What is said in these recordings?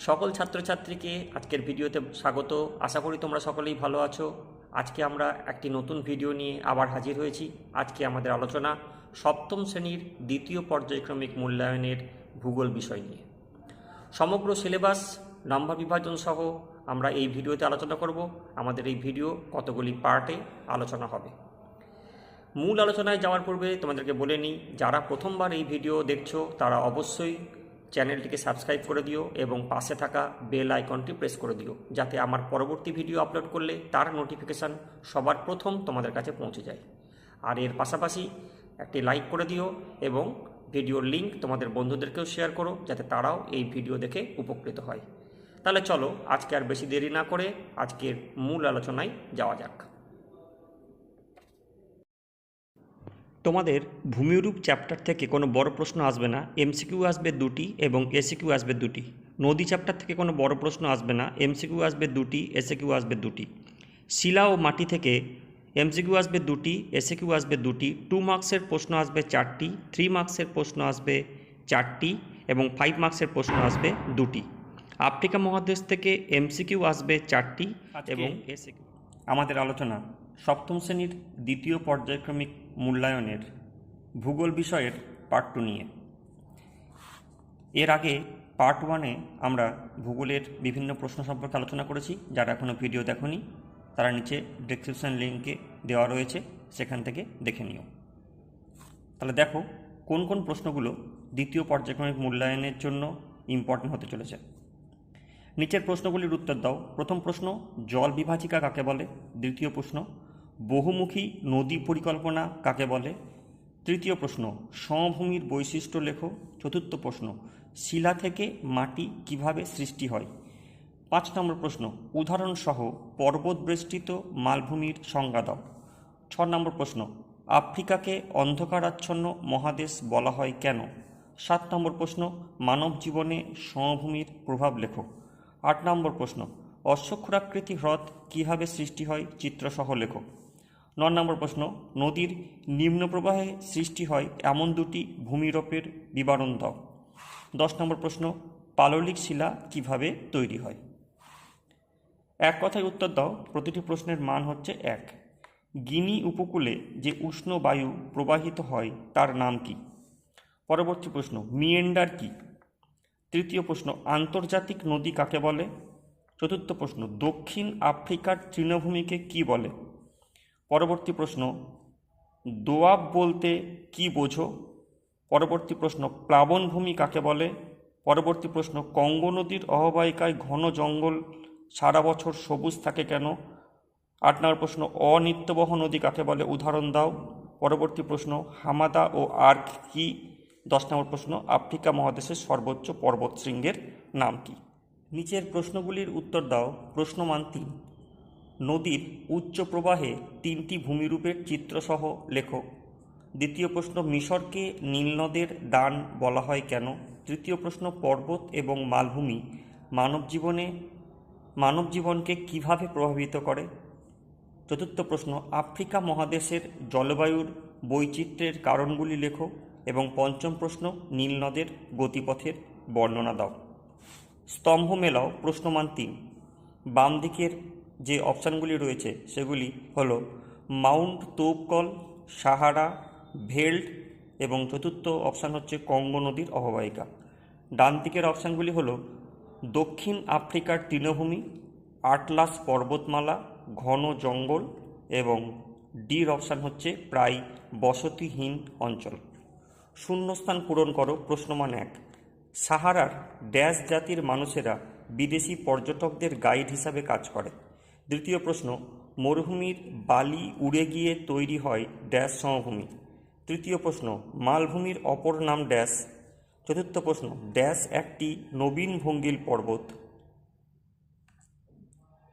সকল ছাত্রছাত্রীকে আজকের ভিডিওতে স্বাগত। আশা করি তোমরা সকলেই ভালো আছো। আজকে আমরা একটি নতুন ভিডিও নিয়ে আবার হাজির হয়েছি। আজকে আমাদের আলোচনা সপ্তম শ্রেণীর দ্বিতীয় পর্যায়ক্রমিক মূল্যায়নের ভূগোল বিষয় নিয়ে। সমগ্র সিলেবাস নাম্বার বিভাজন সহ আমরা এই ভিডিওতে আলোচনা করব। আমাদের এই ভিডিও কতগুলি পার্টে আলোচনা হবে। মূল আলোচনায় যাওয়ার পূর্বে তোমাদেরকে বলে নিই, যারা প্রথমবার এই ভিডিও দেখছো তারা অবশ্যই চ্যানেলটিকে সাবস্ক্রাইব করে দিও এবং পাশে থাকা বেল আইকনটি প্রেস করে দিও, যাতে আমার পরবর্তী ভিডিও আপলোড করলে তার নোটিফিকেশান সবার প্রথম তোমাদের কাছে পৌঁছে যায়। আর এর পাশাপাশি একটি লাইক করে দিও এবং ভিডিওর লিঙ্ক তোমাদের বন্ধুদেরকেও শেয়ার করো, যাতে তারাও এই ভিডিও দেখে উপকৃত হয়। তাহলে চলো আজকে আর বেশি দেরি না করে আজকের মূল আলোচনায় যাওয়া যাক। তোমাদের ভূমিরূপ চ্যাপ্টার থেকে কোনো বড় প্রশ্ন আসবে না, এমসিকিউ আসবে দুটি এবং এসিকিউ আসবে দুটি। নদী চ্যাপ্টার থেকে কোনো বড় প্রশ্ন আসবে না, এমসিকিউ আসবে দুটি, এসিকিউ আসবে দুটি। শিলা ও মাটি থেকে এমসিকিউ আসবে দুটি, এসিকিউ আসবে দুটি। 2 মার্কসের প্রশ্ন আসবে 4টি, 3 মার্কসের প্রশ্ন আসবে 4টি এবং 5 মার্কসের প্রশ্ন আসবে দুটি। আফ্রিকা মহাদেশ থেকে এমসিকিউ আসবে 4টি এবং এসিকিউ। আমাদের আলোচনা সপ্তম শ্রেণীর দ্বিতীয় পর্যায়ক্রমিক মূল্যায়নের ভূগোল বিষয়ের পার্ট 2 নিয়ে। এর আগে পার্ট 1-এ আমরা ভূগোলের বিভিন্ন প্রশ্ন সম্পর্কে আলোচনা করেছি। যারা এখনও ভিডিও দেখোনি তারা নিচে ডেসক্রিপশন লিঙ্কে দেওয়া রয়েছে, সেখান থেকে দেখে নিও। তাহলে দেখো কোন কোন প্রশ্নগুলো দ্বিতীয় পর্যায়ক্রমিক মূল্যায়নের জন্য ইম্পর্টেন্ট হতে চলেছে। নিচের প্রশ্নগুলির উত্তর দাও। প্রথম প্রশ্ন, জল বিভাজিকা কাকে বলে? দ্বিতীয় প্রশ্ন, বহুমুখী নদী পরিকল্পনা কাকে বলে? তৃতীয় প্রশ্ন, সমভূমির বৈশিষ্ট্য লেখো। চতুর্থ প্রশ্ন, শিলা থেকে মাটি কিভাবে সৃষ্টি হয়? 5 নম্বর প্রশ্ন, উদাহরণসহ পর্বত বেষ্টিত মালভূমির সংজ্ঞা দাও। 6 নম্বর প্রশ্ন, আফ্রিকাকে অন্ধকারাচ্ছন্ন মহাদেশ বলা হয় কেন? 7 নম্বর প্রশ্ন, মানব জীবনে সমভূমির প্রভাব লেখো। 8 নম্বর প্রশ্ন, অশ্বক্ষুরাকৃতি হ্রদ কীভাবে সৃষ্টি হয় চিত্রসহ লেখো। 9 নম্বর প্রশ্ন, নদীর নিম্ন প্রবাহে সৃষ্টি হয় এমন দুটি ভূমিরূপের বিবরণ দাও। 10 নম্বর প্রশ্ন, পাললিক শিলা কিভাবে তৈরি হয়? এক কথায় উত্তর দাও। প্রতিটি প্রশ্নের মান হচ্ছে 1। গিনি উপকূলে যে উষ্ণ বায়ু প্রবাহিত হয় তার নাম কি? পরবর্তী প্রশ্ন, মিয়েন্ডার কি? তৃতীয় প্রশ্ন, আন্তর্জাতিক নদী কাকে বলে? চতুর্থ প্রশ্ন, দক্ষিণ আফ্রিকার তৃণভূমিকে কি বলে? পরবর্তী প্রশ্ন, দোয়াব বলতে কি বোঝো? পরবর্তী প্রশ্ন, প্লাবনভূমি কাকে বলে? পরবর্তী প্রশ্ন, কঙ্গো নদীর অববাহিকায় ঘন জঙ্গল সারা বছর সবুজ থাকে কেন? 8 নম্বর প্রশ্ন, অনিত্যবহ নদী কাকে বলে? উদাহরণ দাও। পরবর্তী প্রশ্ন, হামাদা ও আর্ক কি? 10 নম্বর প্রশ্ন, আফ্রিকা মহাদেশের সর্বোচ্চ পর্বতশৃঙ্গের নাম কি? নিচের প্রশ্নগুলির উত্তর দাও। প্রশ্নমান 3, নদীর উচ্চ প্রবাহে 3টি ভূমিরূপের চিত্রসহ লেখো। দ্বিতীয় প্রশ্ন, মিশরকে নীলনদের দান বলা হয় কেন? তৃতীয় প্রশ্ন, পর্বত এবং মালভূমি মানব জীবনকে কিভাবে প্রভাবিত করে? চতুর্থ প্রশ্ন, আফ্রিকা মহাদেশের জলবায়ুর বৈচিত্র্যের কারণগুলি লেখো। এবং পঞ্চম প্রশ্ন, নীলনদের গতিপথের বর্ণনা দাও। স্তম্ভ মেলাও। প্রশ্নমান 3, বাম দিকের যে অপশানগুলি রয়েছে সেগুলি হলো মাউন্ট তৌবকল, সাহারা, ভেল্ট এবং চতুর্থ অপশান হচ্ছে কঙ্গো নদীর অববাহিকা। ডান দিকের অপশানগুলি হলো দক্ষিণ আফ্রিকার তৃণভূমি, আটলাস পর্বতমালা, ঘন জঙ্গল এবং ডির অপশান হচ্ছে প্রায় বসতিহীন অঞ্চল। শূন্যস্থান পূরণ করো। প্রশ্নমান 1, সাহারার ড্যাশ জাতির মানুষেরা বিদেশি পর্যটকদের গাইড হিসাবে কাজ করে। দ্বিতীয় প্রশ্ন, মরুভূমির বালি উড়ে গিয়ে তৈরি হয় ড্যাশ সমভূমি। তৃতীয় প্রশ্ন, মালভূমির অপর নাম ড্যাশ। চতুর্থ প্রশ্ন, ড্যাশ একটি নবীন ভঙ্গিল পর্বত।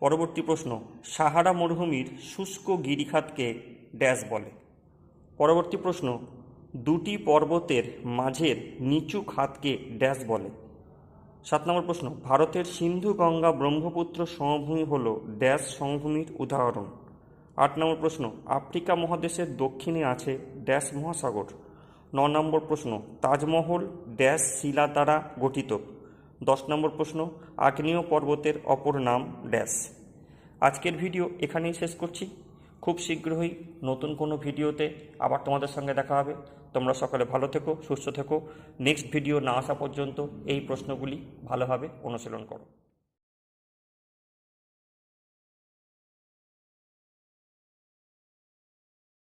পরবর্তী প্রশ্ন, সাহারা মরুভূমির শুষ্ক গিরিখাতকে ড্যাশ বলে। পরবর্তী প্রশ্ন, দুটি পর্বতের মাঝের নিচু খাতকে ড্যাশ বলে। 7 নম্বর প্রশ্ন, ভারতের সিন্ধু গঙ্গা ব্রহ্মপুত্র সমভূমি হল ড্যাশ সমভূমির উদাহরণ। 8 নম্বর প্রশ্ন, আফ্রিকা মহাদেশের দক্ষিণে আছে ড্যাশ মহাসাগর। 9 নম্বর প্রশ্ন, তাজমহল ড্যাশ শিলা দ্বারা গঠিত। 10 নম্বর প্রশ্ন, আগ্নেয় পর্বতের অপর নাম ড্যাশ। আজকের ভিডিও এখানেই শেষ করছি। খুব শীঘ্রই নতুন কোনো ভিডিওতে আবার তোমাদের সঙ্গে দেখা হবে। তোমরা সকলে ভালো থেকো, সুস্থ থেকো। নেক্সট ভিডিও না আসা পর্যন্ত এই প্রশ্নগুলি ভালোভাবে অনুশীলন করো।